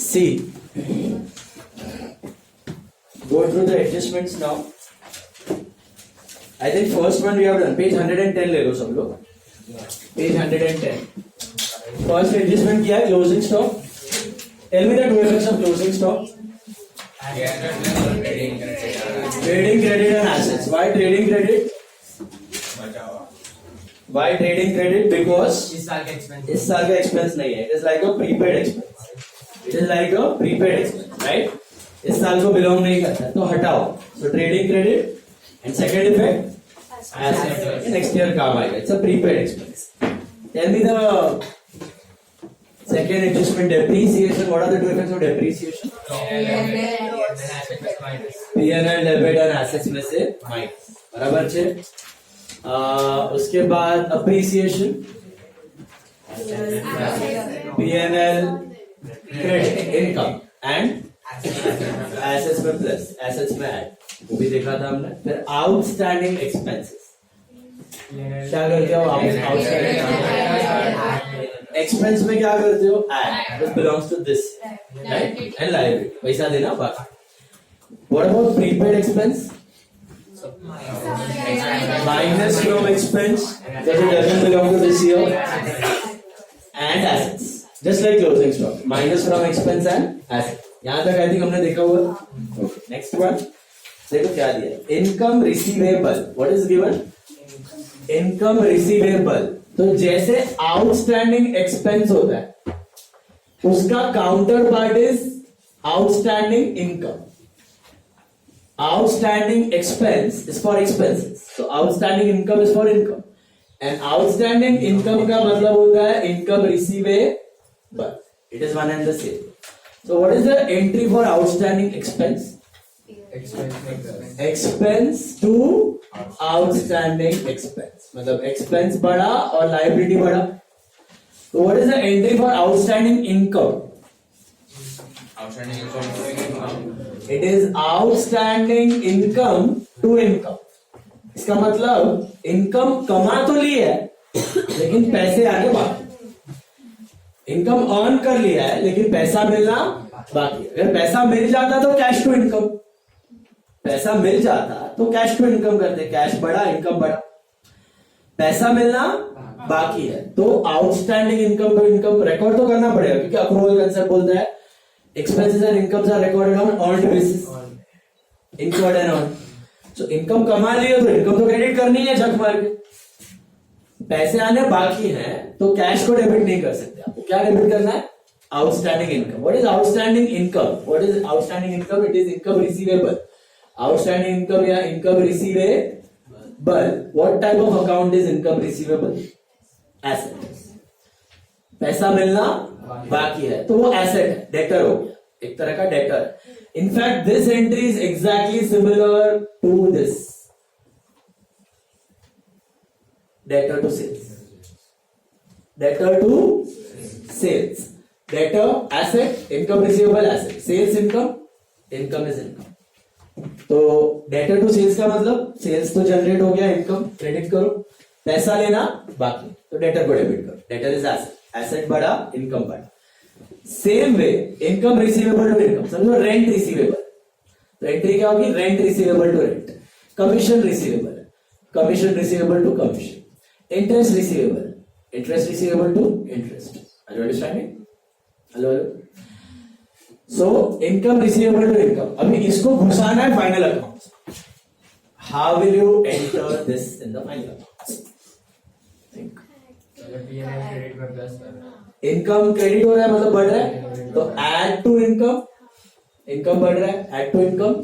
See, go through the adjustments now. I think first one we have done. Page 110 ले लो सब लोग. Page 110. First adjustment क्या है? Closing stock. Tell me the two effects of closing stock. Trading credit and assets. Why trading credit? Why trading credit? Because इस साल का expense नहीं है. It is like a prepaid expense. It is like a prepaid expense, right? इस साल को belong नहीं करता तो हटाओ. So trading credit and second effect asset. Next year काम आएगा. It's a prepaid expense. Tell me the second adjustment, depreciation. What are the two effects of depreciation? P&L debit and assets में से minus. बराबर छे. उसके बाद appreciation, P&L credit income and assets में plus, assets में add. वो भी देखा था हमने. फिर outstanding expenses. क्या करते हो? outstanding expense में क्या करते हो? add. This belongs to this, right? And liability. पैसा देना बाकी. What about prepaid expense? Minus from expense because it doesn't belong to this year, and assets. Just like closing stock. Minus from expense and assets. यहाँ तक I think हमने देखा हुआ. Okay. Next one. देखो क्या दिया. Income receivable. What is given? Income receivable. तो जैसे outstanding expense होता है, उसका counterpart is outstanding income. Outstanding expense is for expenses. So outstanding income is for income. And outstanding income का मतलब होता है income receivable. It is one and the same. So what is the entry for outstanding expense? Expense to outstanding expense. मतलब expense बढ़ा और liability बढ़ा. So what is the entry for outstanding income? Outstanding income to income. It is outstanding income to income. इसका मतलब income कमा तो ली है लेकिन पैसे आगे बाकी. इनकम अर्न कर लिया है लेकिन पैसा मिलना बाकी. अगर पैसा मिल जाता तो कैश टू इनकम. पैसा मिल जाता तो कैश टू इनकम करते. कैश बढ़ा, इनकम बढ़ा. पैसा मिलना बाकी है तो outstanding income to income record तो करना पड़ेगा क्योंकि अक्रूवल कंसेप्ट बोलता है expenses and incomes are recorded on earned basis. Incurred and earned. So income कमा लिए तो income तो क्रेडिट करनी है झक मार के. पैसे आने बाकी हैं तो कैश को डेबिट नहीं कर सकते. आपको क्या डेबिट करना है? Outstanding income. What is outstanding income? What is outstanding income? It is income receivable. Outstanding income या income receivable. What type of account is income receivable? Asset. पैसा मिलना बाकी है तो वो एसेट है. डेटर हो गया, एक तरह का debtor. In fact this entry is exactly similar to this debtor to sales. Debtor to sales. Debtor asset, income receivable asset. Sales income, income is income. तो डेटर टू सेल्स का मतलब सेल्स तो जनरेट हो गया, इनकम क्रेडिट करो. पैसा लेना बाकी तो डेटर को डेबिट करो. Debtor is asset. एसेट बढ़ा, इनकम बढ़ा. Same way income receivable to income. समझो रेंट रिसीवेबल. तो एंट्री क्या होगी? Rent receivable to rent. Commission receivable, commission receivable to commission. Interest receivable, interest receivable to interest. Are you understanding? Hello hello. So income receivable to income. अभी इसको घुसाना है final account. How will you enter this in the final account? Think. Income credit हो रहा है मतलब बढ़ रहा है तो ऐड टू इनकम. इनकम बढ़ रहा है, add to income.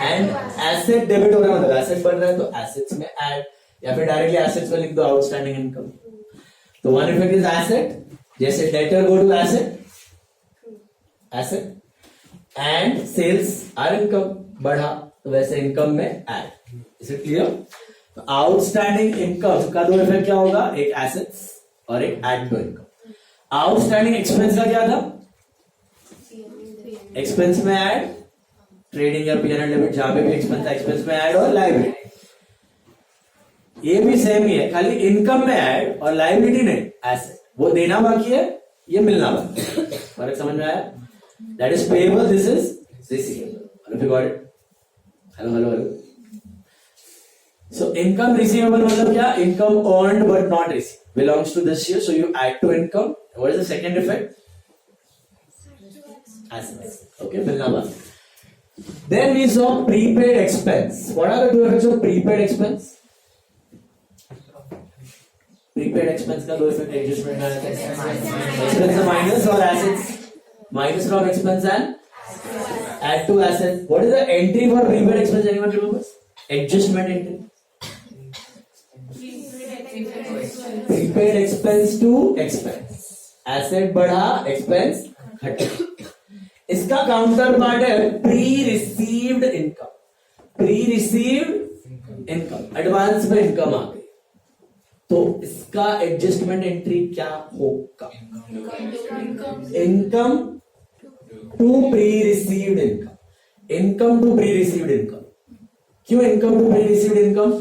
And asset debit हो रहा है मतलब एसेट बढ़ रहा है तो एसेट्स में ऐड. या फिर डायरेक्टली एसेट्स में लिख दो आउटस्टैंडिंग इनकम. तो वन इफेक्ट इज एसेट. जैसे debtor go to asset, asset and sales are income बढ़ा तो वैसे इनकम में add. Is it clear? Outstanding income का दो इफेक्ट क्या होगा? एक एसेट्स और एक add to income. Outstanding expense का क्या था? एक्सपेंस में ऐड. ट्रेडिंग या P&L डेबिट जहां पे भी एक्सपेंस था एक्सपेंस में ऐड और लायबिलिटी. ये भी सेम ही है, खाली इनकम में ऐड और लायबिलिटी नहीं, एसेट. वो देना बाकी है, ये मिलना बाकी है. फर्क समझ में आया? That is payable, this is receivable. Have you got it? Hello. So income receivable मतलब क्या? Income earned but not received belongs to this year, so you add to income. What is the second effect? Assets. Okay, मिलना बात. Then we saw prepaid expense. What are the two effects of prepaid expense? Prepaid expense का दो effect adjustment है. Expense minus और assets. Minus from expense and add to assets. What is the entry for prepaid expense? Anyone remembers? Adjustment entry. Prepaid expense to expense. Asset बढ़ा, expense घटा. इसका counter part है pre received income. Pre received income, advance में income आ गई, तो इसका adjustment entry क्या होगा? Income to pre received income. Income to pre received income. क्यों income to pre received income?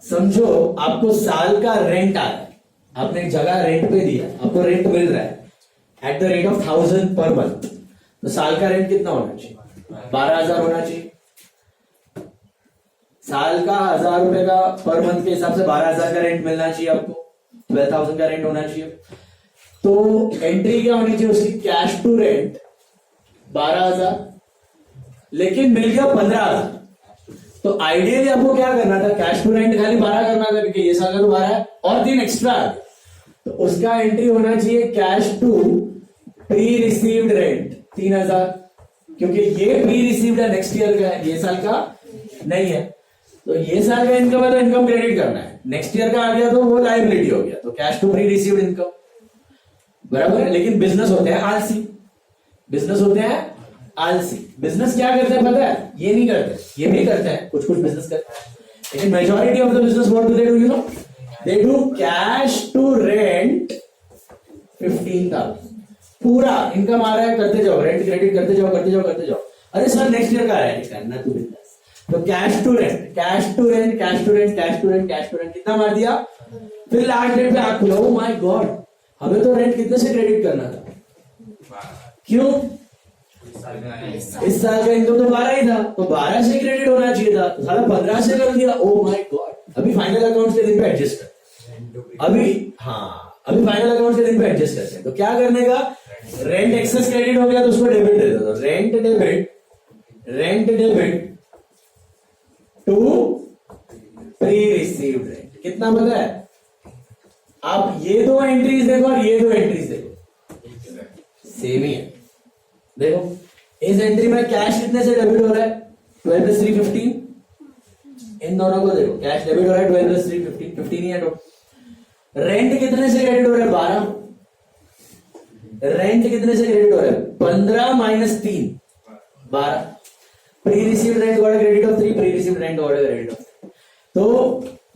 समझो आपको साल का रेंट आ रहा है, आपने एक जगह रेंट पे दिया, आपको रेंट मिल रहा है at the rate of 1000 per month. तो साल का रेंट कितना होना चाहिए? 12,000 होना चाहिए. साल का 1000 रुपए का पर मंथ के हिसाब से 12,000 का रेंट मिलना चाहिए आपको. 12,000 का रेंट होना चाहिए. तो एंट्री क्या होनी चाहिए उसकी? कैश टू रेंट 12,000, लेकिन मिल गया 15,000. तो आइडियली आपको क्या करना था? कैश टू रेंट खाली 12 करना था, क्योंकि ये साल का तो 12 है और 3 एक्स्ट्रा. तो उसका एंट्री होना चाहिए cash to pre received rent 3,000, क्योंकि ये प्री रिसीव्ड है, नेक्स्ट ईयर का है, ये साल का नहीं है. तो ये साल का इनकम है तो इनकम क्रेडिट करना है. नेक्स्ट ईयर का आ गया तो वो लायबिलिटी हो गया. तो cash to pre received income बराबर है. लेकिन बिजनेस होते हैं आलसी. बिजनेस होते हैं आलसी. बिजनेस क्या करते हैं पता है? ये नहीं करते, ये भी करते हैं, कुछ बिजनेस करते हैं, लेकिन majority of the business what do they do? You know, they do cash to rent 15,000. पूरा इनकम आ रहा है, करते जाओ, रेंट क्रेडिट करते जाओ. अरे सर नेक्स्ट ईयर का आ रहा है, करना तू बिजनेस. तो cash to rent, cash to rent, cash to rent, cash to rent, cash to rent कितना मार दिया? फिर लास्ट डेट पे आप खुला, ओ माय गॉड, हमें तो रेंट कितने से क्रेडिट करना था? क्यों? इस साल का इनकम तो 12 ही था, तो 12 से क्रेडिट होना चाहिए था, तो साला 15 से कर दिया. Oh my God. अभी फाइनल अकाउंट के दिन पे एडजस्ट कर. अभी फाइनल अकाउंट के दिन पे एडजस्ट करते हैं. तो क्या करने का? रेंट एक्सेस क्रेडिट हो गया तो उसको डेबिट दे दो. Rent debit to pre received rent. कितना पता है? आप ये दो एंट्रीज देखो और ये दो एंट्रीज देखो, सेम ही है. देखो इस एंट्री में कैश कितने से डेबिट हो रहा है? 12 + 3 15. इन दोनों को देखो, कैश डेबिट हो रहा है 12 + 3 15, 15 ही है टोटल. रेंट कितने से क्रेडिट हो रहा है? 12. रेंट कितने से क्रेडिट हो रहा है? 15 - 3 12. Pre received rent got credit of 3, pre received rent got credit of 3. तो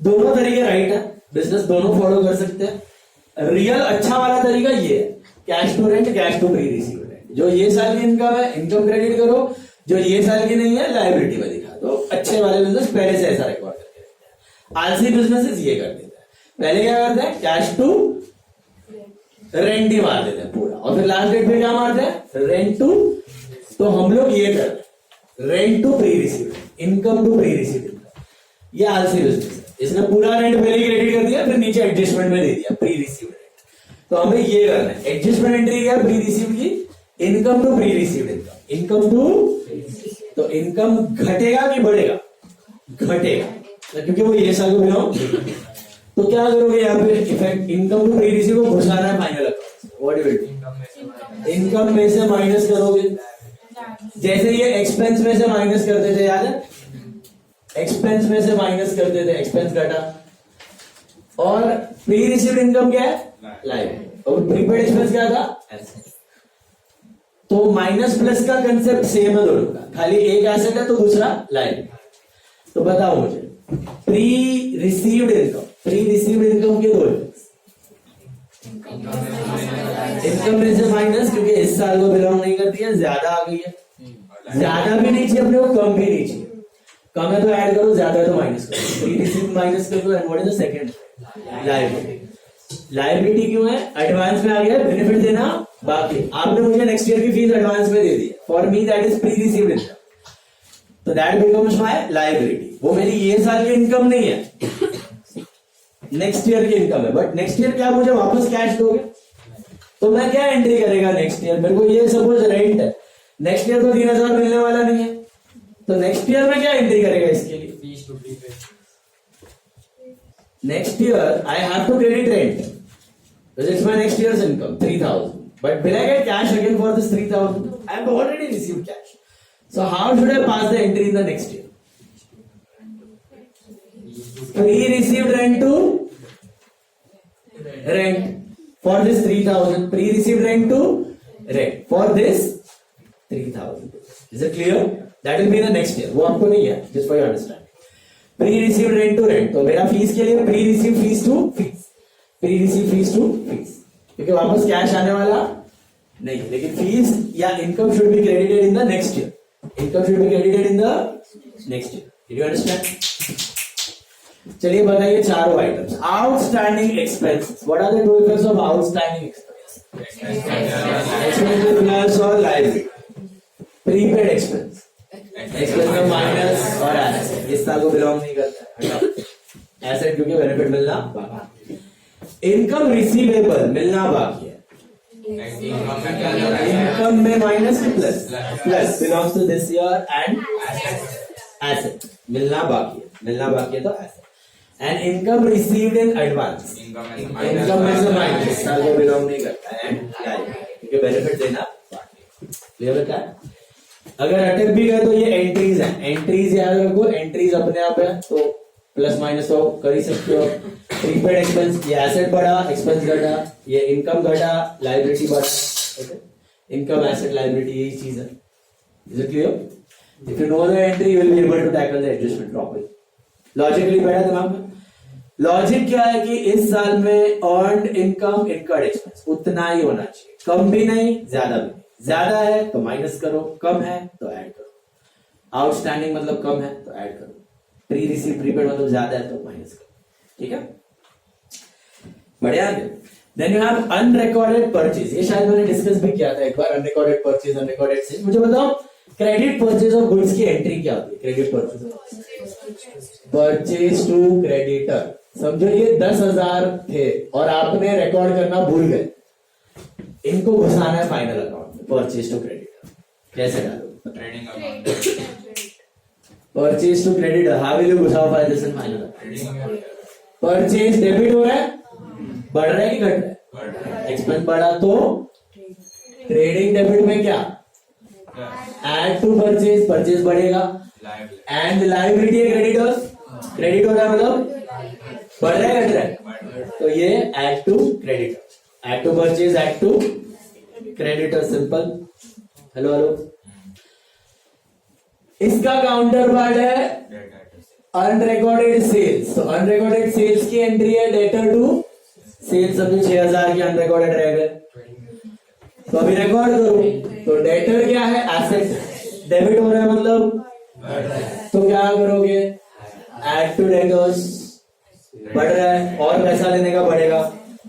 दोनों तरीके राइट है, बिजनेस दोनों फॉलो कर सकते हैं. रियल अच्छा वाला तरीका ये है, cash to rent, cash to pre received rent. जो ये साल की इनकम है इनकम क्रेडिट करो, जो ये साल की नहीं है लायबिलिटी में दिखा दो. अच्छे वाले बिजनेस पहले से ऐसा रिकॉर्ड करके रखते हैं. आलसी बिजनेसेस ये कर देते हैं, पहले क्या करते हैं? कैश टू रेंट ही मार देते हैं पूरा, और फिर लास्ट डेट पे क्या मारते हैं? Rent to. तो हम लोग ये करते हैं rent to pre received, income to pre received income. ये आलसी बिजनेस है. इसने पूरा रेंट पहले ही क्रेडिट कर दिया, फिर नीचे एडजस्टमेंट में दे दिया प्री रिसीव्ड रेंट. तो हमें ये करना है. एडजस्टमेंट एंट्री क्या? प्री रिसीव्ड की. Income to pre received income. Income to, तो इनकम घटेगा कि बढ़ेगा? घटेगा, क्योंकि वो ये साल को बिलोंग. तो क्या करोगे यहाँ पे? Effect income to pre received को घुसाना है final account. What do you do? Income में से माइनस करोगे. जैसे ये एक्सपेंस में से माइनस करते थे, याद है? एक्सपेंस में से माइनस करते थे, एक्सपेंस घटा. और प्री रिसीव्ड इनकम क्या है? लायबिलिटी. और प्रीपेड एक्सपेंस क्या था? एसेट. तो माइनस प्लस का कंसेप्ट सेम है दोनों का, खाली एक एसेट है तो दूसरा लायबिलिटी. तो बताओ मुझे, प्री रिसीव्ड इनकम के दो इफेक्ट्स. इनकम में से माइनस, क्योंकि इस साल को बिलोंग नहीं करती है, ज्यादा आ गई है. ज्यादा भी नहीं चाहिए अपने को, कम भी नहीं चाहिए. कम है तो ऐड करो, ज्यादा है तो माइनस करो. प्री रिसीव्ड माइनस कर दो, and what is the second? Liability. Liability क्यों है? एडवांस में आ गया, बेनिफिट देना बाकी। आपने मुझे नेक्स्ट ईयर की फीस एडवांस में दे दी, for me that is pre received income, तो दैट बिकम्स माय लायबिलिटी। वो मेरी ये साल की इनकम नहीं है, नेक्स्ट ईयर की इनकम है, बट नेक्स्ट ईयर क्या मुझे वापस कैश दोगे? तो मैं क्या एंट्री करेगा नेक्स्ट ईयर? मेरे को ये सपोज रेंट है, नेक्स्ट ईयर तो 3,000 मिलने वाला नहीं है, तो नेक्स्ट ईयर में क्या एंट्री करेगा इसके लिए? Next year I have to credit rent, it's my next year's income 3,000, but will I get cash again for this 3,000? I have already received cash, so how should I pass the entry in the next year? Pre-received rent to rent for this 3,000. Pre-received rent to rent for this 3,000. Is it clear? That will be the next year. वो आपको नहीं है, just for your understanding. Pre-received rent to rent. तो मेरा fees के लिए pre-received fees to fees. Pre-received fees to fees. क्योंकि वापस कैश आने वाला नहीं, लेकिन फीस या income should be credited in the next year. Income should be credited in the next year. Did you understand? चलिए बताइए चारों items. Outstanding expenses, what are the two effects of outstanding expense? Expense plus और liability. Prepaid expense, expense में minus और asset, इस साल को belong नहीं करता है, हटाओ एसेट क्योंकि बेनिफिट मिलना बाकी। इनकम रिसीवेबल मिलना बाकी है, इनकम में minus plus, plus belongs to this year and asset मिलना बाकी है, मिलना बाकी है तो asset. And income received in advance, income में से माइनस, साल को बिलोंग नहीं करता है, एंड लायबिलिटी क्योंकि बेनिफिट देना बाकी। क्लियर है क्या? अगर अटक भी गए तो ये एंट्रीज हैं, एंट्रीज याद रखो, एंट्रीज अपने आप है तो प्लस माइनस तो कर ही सकते हो। प्रीपेड एक्सपेंस, ये एसेट बढ़ा, एक्सपेंस घटा, ये इनकम घटा, लायबिलिटी बढ़ा। इनकम एसेट लायबिलिटी यही चीज है। Is it clear? If you know the entry, you will be able to tackle the adjustment properly. Logically बैठा दिमाग में? लॉजिक क्या है कि इस साल में अर्न्ड इनकम इनकर्ड एक्सपेंस उतना ही होना चाहिए, कम भी नहीं ज्यादा भी नहीं। ज्यादा है तो माइनस करो, कम है तो ऐड करो। आउटस्टैंडिंग मतलब कम है तो ऐड करो, प्री रिसीव प्रीपेड मतलब ज्यादा है तो माइनस करो। ठीक है, बढ़िया। Then you have unrecorded purchase, ये शायद मैंने डिस्कस भी किया था एक बार, अनरिकॉर्डेड परचेज, अनरिकॉर्डेड सेल। मुझे बताओ क्रेडिट परचेज ऑफ गुड्स की एंट्री क्या होती है? क्रेडिट परचेज टू क्रेडिटर, समझो ये 10,000 थे और आपने रिकॉर्ड करना भूल गए, इनको घुसाना है फाइनल अकाउंट में। परचेज टू क्रेडिटर कैसे डालो? Trading account, purchase to creditor, how will you घुसाओ फाइनल अकाउंट? परचेज डेबिट हो रहा है, बढ़ रहा है कि घट रहा है? एक्सपेंस बढ़ा तो ट्रेडिंग डेबिट में क्या एड टू परचेज, परचेज बढ़ेगा, एंड लायबिलिटी है क्रेडिटर्स, क्रेडिट हो रहा है मतलब बढ़ रहा है घट रहा है, तो ये add to creditors, add to purchase, add to creditor, simple. Hello hello, इसका काउंटर पार्ट है अनरिकॉर्डेड सेल्स, तो अनरिकॉर्डेड सेल्स की एंट्री है डेटर टू सेल्स, अभी 6,000 के अनरिकॉर्डेड रह गए, तो अभी रिकॉर्ड करो, तो डेटर क्या है? एसेट, डेबिट हो रहा है मतलब, तो क्या करोगे? एड टू डेटर्स, बढ़ रहा है और पैसा लेने का बढ़ेगा,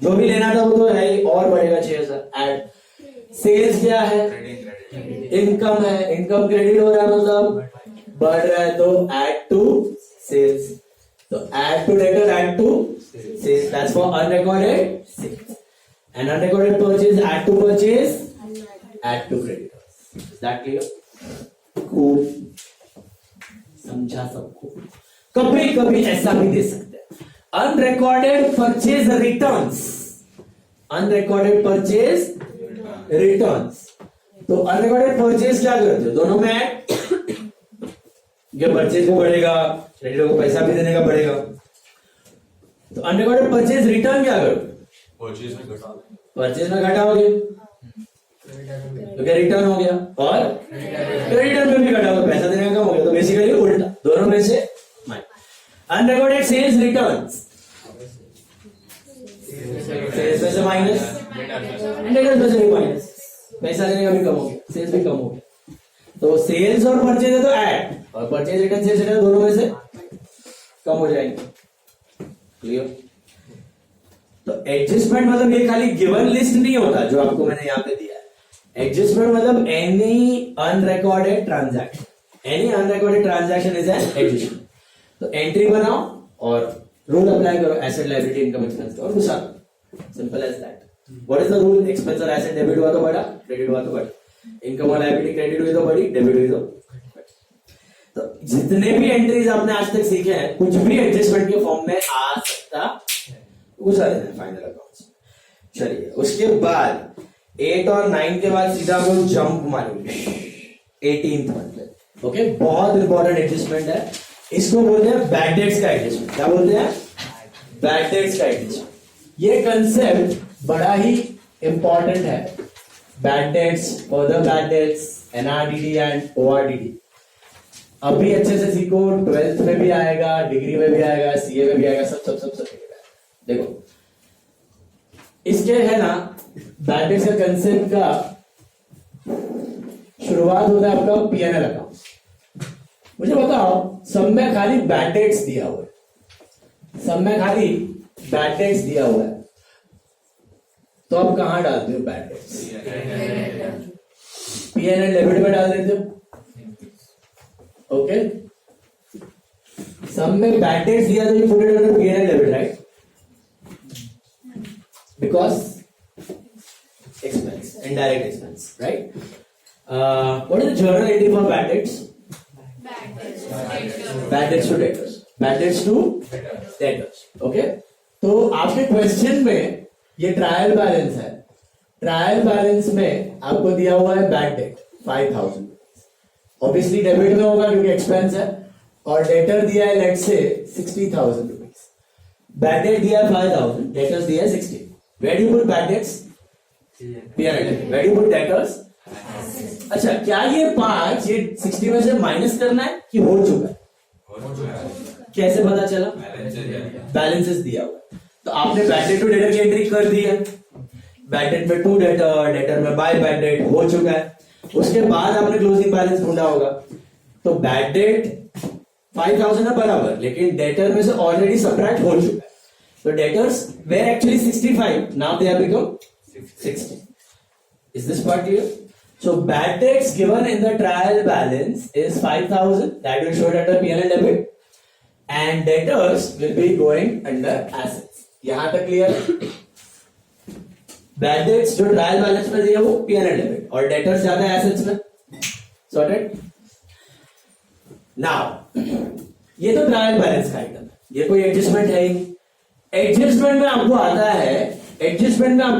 जो भी लेना था वो तो है ही, और बढ़ेगा 6,000, एड। सेल्स क्या है? इनकम है, इनकम क्रेडिट हो रहा है मतलब बढ़ रहा है, तो एड टू सेल्स, तो add to debtor, add to sales, that's for unrecorded sales. And unrecorded purchase, add to purchase, add to creditors. Is that clear? Cool. समझा सबको? कभी कभी ऐसा भी दे सकते हैं, unrecorded purchase returns, unrecorded purchase returns. तो अनरिकॉर्डेड परचेज क्या करते हो? दोनों में ऐड, ये परचेज को बढ़ेगा, क्रेडिटर को पैसा भी देने का बढ़ेगा, तो अनरिकॉर्डेड परचेज रिटर्न क्या करो? परचेज में घटाओगे तो क्या रिटर्न हो गया, और क्रेडिटर में भी घटाओगे, पैसा देने का कम हो गया, तो बेसिकली उल्टा, दोनों में से अनरिकॉर्डेड सेल्स रिटर्न्स, सेल्स में से माइनस, रिटर्न में से भी माइनस, पैसा देने का भी कम हो गया, सेल्स भी कम हो गया, तो सेल्स और परचेज है तो ऐड, और परचेज रिटर्न सेल्स रिटर्न दोनों में से कम हो जाएंगे। क्लियर? तो एडजस्टमेंट मतलब ये खाली गिवन लिस्ट नहीं होता जो आपको मैंने यहाँ पे दिया है। एडजस्टमेंट मतलब any unrecorded transaction is an adjustment. तो एंट्री बनाओ और रूल अप्लाई करो, एसेट लायबिलिटी इनकम एक्सपेंस और घुसा दो, simple as that. What is the rule? Expense और एसेट डेबिट हुआ तो बढ़ा, क्रेडिट हुआ तो बढ़ा, इनकम और लायबिलिटी क्रेडिट हुई तो बढ़ी, डेबिट हुई तो। तो जितने भी एंट्रीज आपने आज तक सीखे हैं कुछ भी एडजस्टमेंट के फॉर्म में आ सकता है, घुसा देना फाइनल अकाउंट्स। चलिए उसके बाद 8 और 9 के बाद सीधा हम लोग जंप मारेंगे 18th मंथ। ओके, बहुत इंपॉर्टेंट एडजस्टमेंट है, इसको बोलते हैं बैड डेट्स का एडजस्टमेंट। क्या बोलते हैं? बैड डेट्स का एडजस्टमेंट। ये कंसेप्ट बड़ा ही इंपॉर्टेंट है। Bad debts, further bad debts, NRDD and ORDD अभी अच्छे से सीखो, 12th में भी आएगा, डिग्री में भी आएगा, सीए में भी आएगा, सब देखो इसके है ना बैड डेट्स का कंसेप्ट का शुरुआत होता है आपका पीएनएल अकाउंट। मुझे बताओ, सब में खाली बैड डेट्स दिया हुआ है, सब में खाली बैड डेट्स दिया हुआ है, तो आप कहां डालते हो बैड डेट्स? पीएनएल डेबिट में डाल देते हो। ओके, सब में बैड डेट्स दिया तो you put it under PNL debit, right? Because expense, indirect expense, right? What is the journal entry for bad debts? Bad debts to debtors. Bad debts to debtors. Okay? तो आपके question में ये trial balance है। Trial balance में आपको दिया हुआ है बैड डेट 5000। ऑब्वियसली डेबिट में होगा क्योंकि एक्सपेंस है, और डेटर दिया है let's say 60,000 rupees. Bad debt दिया है 5000, डेटर्स दिया है 60। Where do you put bad debts? P&L. Where do you put debtors? अच्छा, क्या ये 5 ये 60 में से माइनस करना है कि हो चुका है? कैसे पता चला? बैलेंसेस दिया हुआ। तो आपने बैड डेट टू डेटर की एंट्री कर दी है, बैड डेट में टू डेटर, डेटर में बाय बैड डेट हो चुका है। उसके बाद आपने क्लोजिंग बैलेंस ढूंढा होगा, तो बैड डेट 5000 है बराबर, लेकिन डेटर में से ऑलरेडी सब्ट्रैक्ट हो चुका है। So debtors were actually 65. Now they have become 60. Is this part clear? So bad debts given in the trial balance is 5,000. That will show under P&L debit, and debtors will be going under assets. यहाँ तक clear? Bad debts जो trial balance में दिया वो P&L debit, और debtors जाता है assets में. Sorted? Now ये तो trial balance का item है, ये कोई adjustment है ही। एडजस्टमेंट में आपको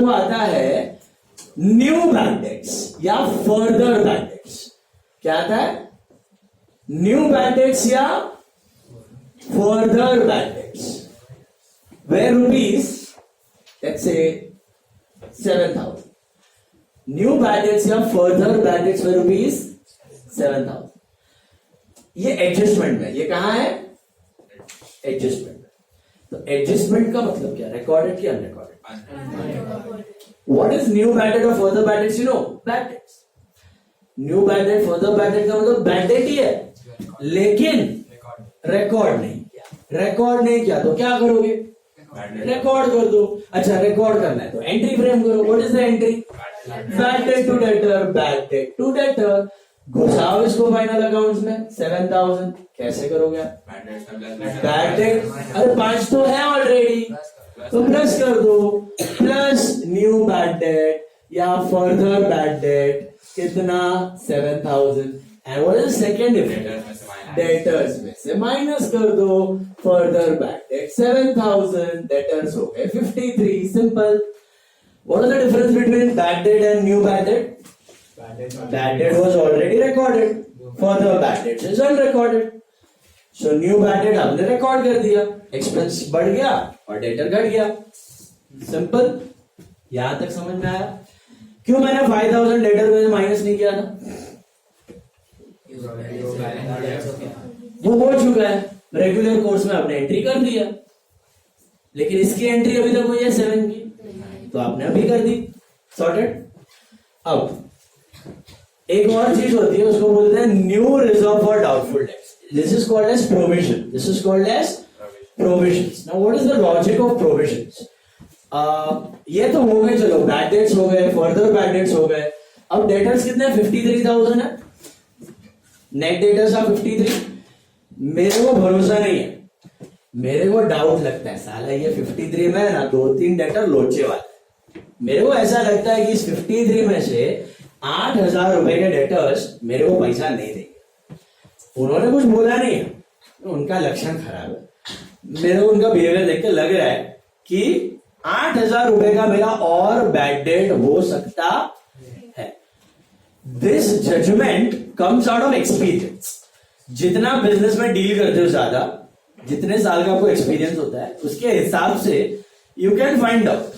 आता है न्यू बैड डेट्स या फर्दर बैड डेट्स। क्या आता है? न्यू बैड डेट्स या further bad debts, were rupees let's say 7,000। New bad debts या further bad debts were rupees 7,000। ये एडजस्टमेंट में, ये कहां है? एडजस्टमेंट। तो एडजस्टमेंट का मतलब क्या? रिकॉर्डेड कि unrecorded? What is new bad debt और further bad debts? You know bad debts. New bad debt, further bad debt का मतलब बैड डेट ही है, लेकिन रिकॉर्ड नहीं किया। रिकॉर्ड नहीं किया तो क्या करोगे? रिकॉर्ड कर दो। अच्छा, रिकॉर्ड करना है तो एंट्री फ्रेम करो। What is the entry? Bad debt to debtor, bad debt to debtor. घुसाओ इसको फाइनल अकाउंट्स में 7,000। कैसे करोगे? बैड डेट, अरे 5 तो है ऑलरेडी, तो प्लस कर दो, प्लस न्यू बैड डेट या फर्दर बैड डेट कितना? 7,000। And what is second effect? Debtors में से माइनस कर दो फर्दर बैड डेट 7,000, डेटर्स हो गए 53। Simple. What is the difference between bad debt and new bad date? Bad debt was already recorded. Further bad debt is unrecorded. So new bad debt आपने record कर दिया, expense बढ़ गया और debtor घट गया। सिंपल। यहां तक समझ में आया? क्यों मैंने 5,000 डेटर में माइनस नहीं किया था? वो हो चुका है, रेगुलर कोर्स में आपने एंट्री कर दिया, लेकिन इसकी एंट्री अभी तक हुई है 7 की, तो आपने अभी कर दी। सॉर्टेड। अब एक और चीज होती है, उसको बोलते हैं new reserve for doubtful debts. This is called as provision. This is called as provisions. Now what is the logic of provisions? ये तो हो गए, चलो बैड डेट्स हो गए, फर्दर बैड डेट्स हो गए। अब डेटर्स कितने 53,000 है, नेट डेटर्स are 53। मेरे को भरोसा नहीं है, मेरे को डाउट लगता है साला ये 53 में ना 2-3 डेटर लोचे वाले। मेरे को ऐसा लगता है कि इस 53 में से 8,000 रुपए के डेटर्स मेरे को पैसा नहीं देंगे। उन्होंने कुछ बोला नहीं है, उनका लक्षण खराब है। मेरे को उनका बिहेवियर देख के लग रहा है कि 8,000 रुपए का मेरा और बैड डेट हो सकता है। This judgement comes out of experience. जितना बिजनेस में डील करते हो ज्यादा, जितने साल का आपको एक्सपीरियंस होता है, उसके हिसाब से यू कैन फाइंड आउट।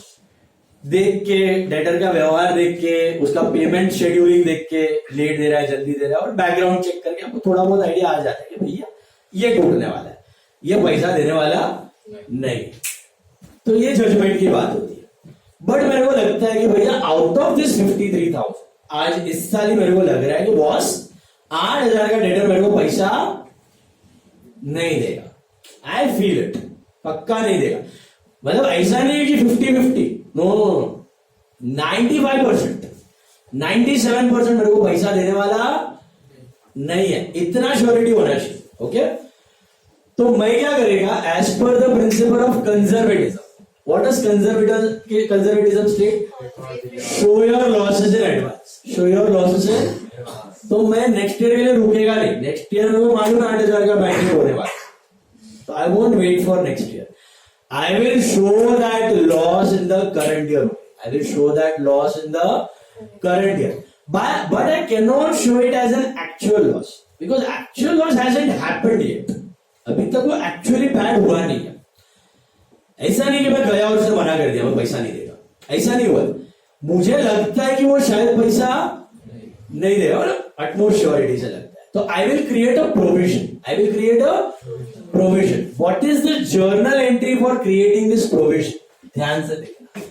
देख के, डेटर का व्यवहार देख के, उसका पेमेंट शेड्यूलिंग देख के, लेट दे रहा है जल्दी दे रहा है, और बैकग्राउंड चेक करके आपको थोड़ा बहुत आइडिया आ जाता है कि भैया ये टूटने वाला है, ये पैसा देने वाला नहीं। तो ये जजमेंट की बात होती है। बट मेरे को लगता है कि भैया आउट ऑफ दिस 53,000 आज इस साल ही मेरे को लग रहा है कि बॉस 8,000 का डेटर मेरे को पैसा नहीं देगा। आई फील इट, पक्का नहीं देगा। मतलब ऐसा नहीं है कि 50-50, नो, 95%, 97% मेरे को पैसा देने वाला नहीं है, इतना श्योरिटी होना चाहिए। ओके, तो मैं क्या करेगा, as per the principle of conservatism, what does conservatism state? Show your losses in advance, show your losses in. तो मैं नेक्स्ट ईयर के लिए रुकेगा नहीं। नेक्स्ट ईयर मेरे को मालूम 8,000 का बैंकिंग होने वाला, तो I won't wait for next year. I will show that loss in the current year. I will show that loss in the current year. But I cannot show it as an actual loss because actual loss hasn't happened yet. अभी तक वो actually bad हुआ नहीं है। ऐसा नहीं कि मैं गया और उसने मना कर दिया मैं पैसा नहीं देगा, ऐसा नहीं हुआ। मुझे लगता है कि वो शायद पैसा नहीं देगा, utmost surety से लगता है। तो I will create a provision. I will create a provision. What is the journal entry for creating this provision? ध्यान से देखना।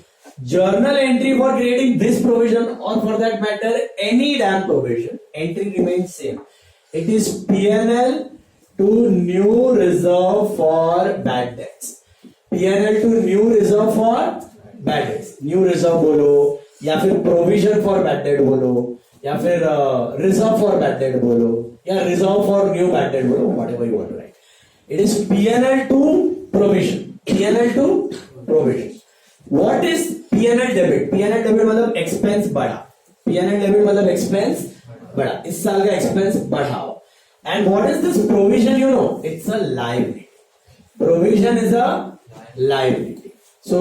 Journal entry for creating this provision, or for that matter any damn provision, entry remains same. It is P&L to new reserve for bad debts. P&L to new reserve for bad debts. New reserve बोलो, या फिर provision for bad debt बोलो, या फिर reserve for bad debt बोलो, या reserve for new bad debt बोलो, whatever you want to write. It is P&L to provision. P&L to provision. What is P&L debit? P&L debit मतलब expense बढ़ा. P&L debit मतलब expense बढ़ा. इस साल का expense बढ़ाओ. And what is this provision? You know, it's a liability. Provision is a liability. So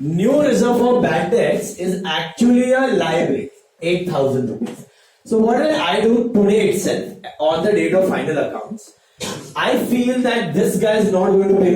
new reserve for bad debts is actually a liability, 8,000 rupees. So what will I do today itself on the date of final accounts? I feel that this guy is not going to pay me